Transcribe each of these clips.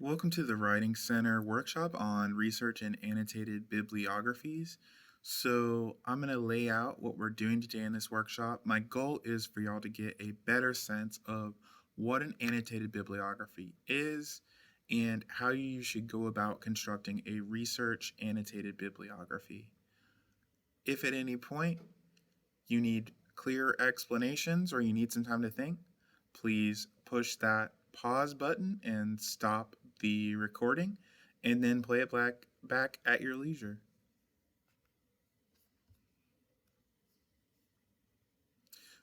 Welcome to the Writing Center workshop on research and annotated bibliographies. So I'm going to lay out what we're doing today in this workshop. My goal is for y'all to get a better sense of what an annotated bibliography is and how you should go about constructing a research annotated bibliography. If at any point you need clear explanations or you need some time to think, please push that pause button and stop the recording and then play it back at your leisure.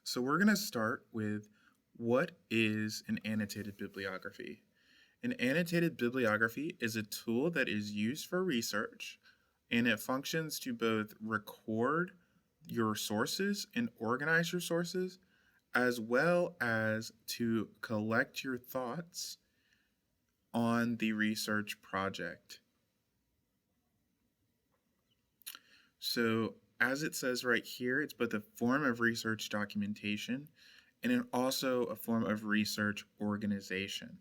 So we're going to start with what is an annotated bibliography? An annotated bibliography is a tool that is used for research, and it functions to both record your sources and organize your sources, as well as to collect your thoughts on the research project. So as it says right here, it's both a form of research documentation and also a form of research organization.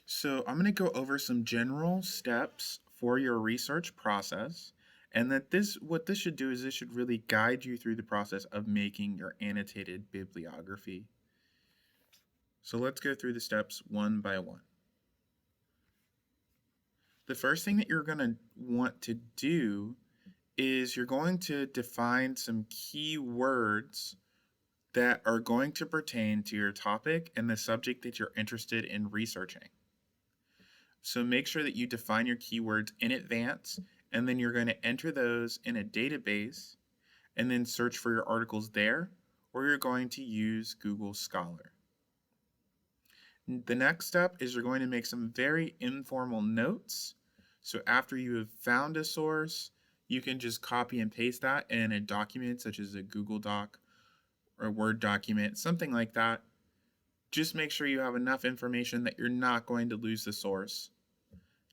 So I'm going to go over some general steps for your research process, and what this should do is this should really guide you through the process of making your annotated bibliography. So let's go through the steps one by one. The first thing that you're going to want to do is you're going to define some key words that are going to pertain to your topic and the subject that you're interested in researching. So make sure that you define your keywords in advance, and then you're going to enter those in a database and then search for your articles there, or you're going to use Google Scholar. The next step is you're going to make some very informal notes. So after you have found a source, you can just copy and paste that in a document such as a Google Doc or a Word document, something like that. Just make sure you have enough information that you're not going to lose the source.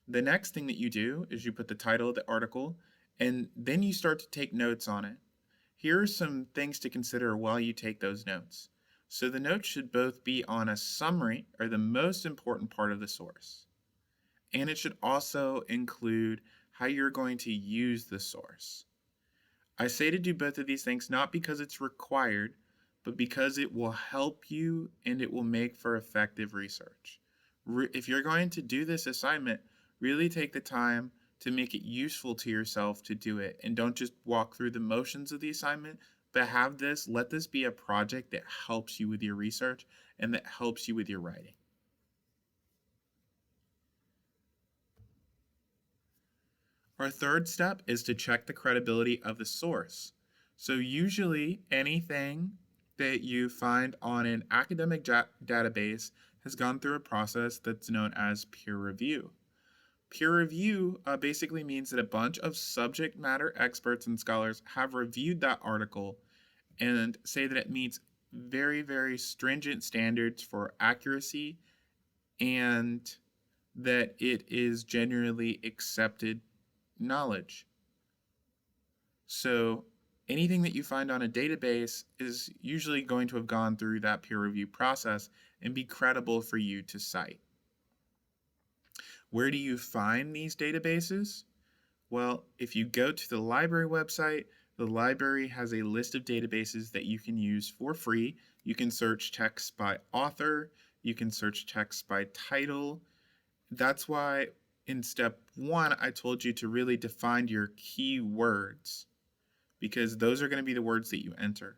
The next thing that you do is you put the title of the article, and then you start to take notes on it. Here are some things to consider while you take those notes. So the notes should both be on a summary, or the most important part of the source, and it should also include how you're going to use the source. I say to do both of these things not because it's required, but because it will help you and it will make for effective research. If you're going to do this assignment, really take the time to make it useful to yourself to do it, and don't just walk through the motions of the assignment, but let this be a project that helps you with your research and that helps you with your writing. Our third step is to check the credibility of the source. So usually anything that you find on an academic database has gone through a process that's known as peer review. Peer review basically means that a bunch of subject matter experts and scholars have reviewed that article and say that it meets very, very stringent standards for accuracy and that it is generally accepted knowledge. So anything that you find on a database is usually going to have gone through that peer review process and be credible for you to cite. Where do you find these databases? Well, if you go to the library website, the library has a list of databases that you can use for free. You can search texts by author, you can search texts by title. That's why in step one, I told you to really define your key words, because those are going to be the words that you enter.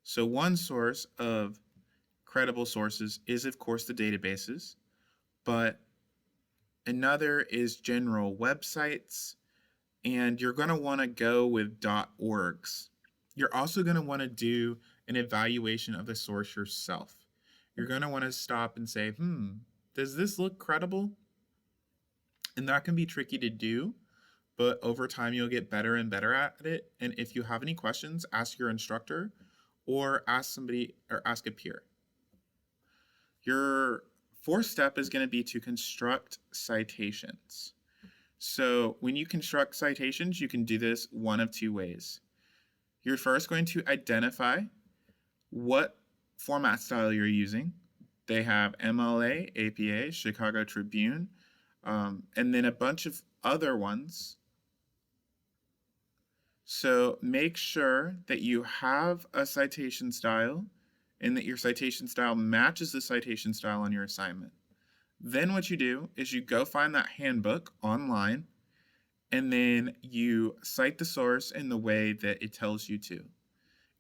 So one source of credible sources is, of course, the databases, but another is general websites, and you're going to want to go with .orgs. You're also going to want to do an evaluation of the source yourself. You're going to want to stop and say, does this look credible? And that can be tricky to do, but over time you'll get better and better at it. And if you have any questions, ask your instructor or ask a peer. Your fourth step is going to be to construct citations. So when you construct citations, you can do this one of two ways. You're first going to identify what format style you're using. They have MLA, APA, Chicago Tribune, and then a bunch of other ones. So make sure that you have a citation style and that your citation style matches the citation style on your assignment. Then what you do is you go find that handbook online and then you cite the source in the way that it tells you to.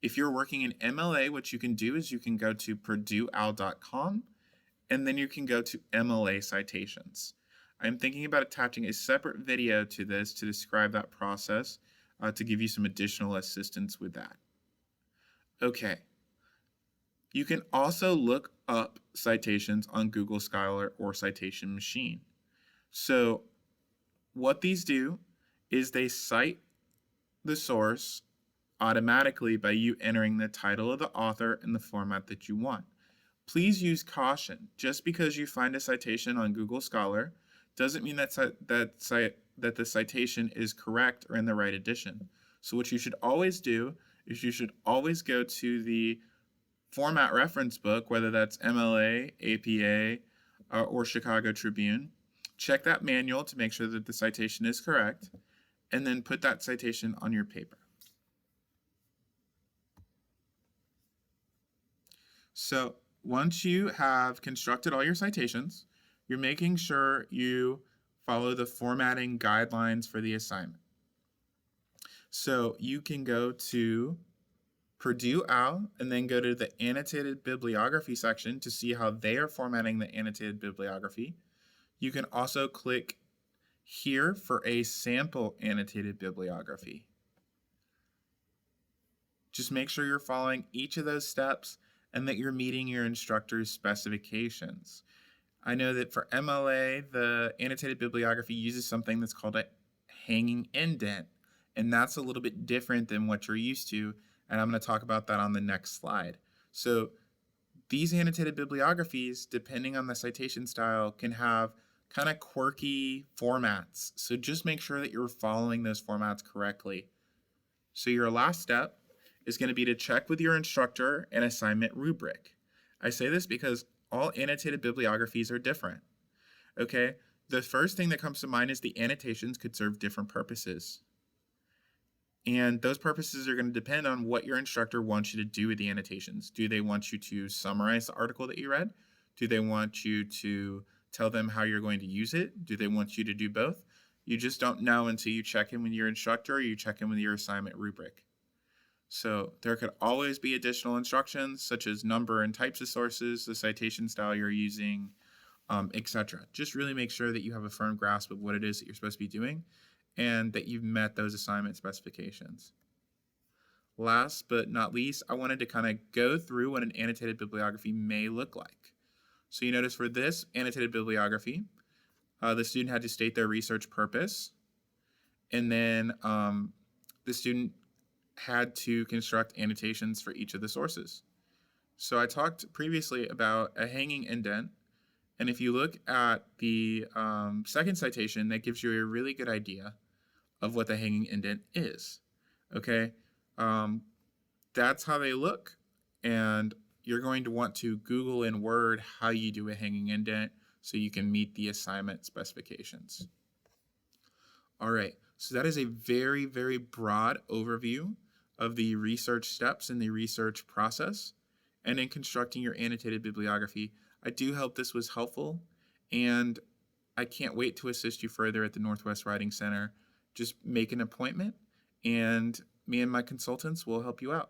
If you're working in MLA, what you can do is you can go to purdueowl.com and then you can go to MLA citations. I'm thinking about attaching a separate video to this to describe that process to give you some additional assistance with that. Okay. You can also look up citations on Google Scholar or Citation Machine. So what these do is they cite the source automatically by you entering the title of the author in the format that you want. Please use caution. Just because you find a citation on Google Scholar doesn't mean that the citation is correct or in the right edition. So what you should always do is you should always go to the format reference book, whether that's MLA, APA, or Chicago Tribune. Check that manual to make sure that the citation is correct, and then put that citation on your paper. So once you have constructed all your citations, you're making sure you follow the formatting guidelines for the assignment. So you can go to Purdue OWL and then go to the Annotated Bibliography section to see how they are formatting the Annotated Bibliography. You can also click here for a sample Annotated Bibliography. Just make sure you're following each of those steps and that you're meeting your instructor's specifications. I know that for MLA, the Annotated Bibliography uses something that's called a hanging indent, and that's a little bit different than what you're used to, and I'm going to talk about that on the next slide. So these annotated bibliographies, depending on the citation style, can have kind of quirky formats. So just make sure that you're following those formats correctly. So your last step is going to be to check with your instructor an assignment rubric. I say this because all annotated bibliographies are different. Okay, the first thing that comes to mind is the annotations could serve different purposes. And those purposes are going to depend on what your instructor wants you to do with the annotations. Do they want you to summarize the article that you read? Do they want you to tell them how you're going to use it? Do they want you to do both? You just don't know until you check in with your instructor or you check in with your assignment rubric. So there could always be additional instructions such as number and types of sources, the citation style you're using, etc. Just really make sure that you have a firm grasp of what it is that you're supposed to be doing and that you've met those assignment specifications. Last but not least, I wanted to kind of go through what an annotated bibliography may look like. So you notice for this annotated bibliography, the student had to state their research purpose, and then the student had to construct annotations for each of the sources. So I talked previously about a hanging indent, and if you look at the second citation, that gives you a really good idea of what the hanging indent is. Okay, that's how they look, and you're going to want to Google in Word how you do a hanging indent so you can meet the assignment specifications. All right, so that is a very, very broad overview of the research steps in the research process and in constructing your annotated bibliography. I do hope this was helpful, and I can't wait to assist you further at the Northwest Writing Center. Just make an appointment, and me and my consultants will help you out.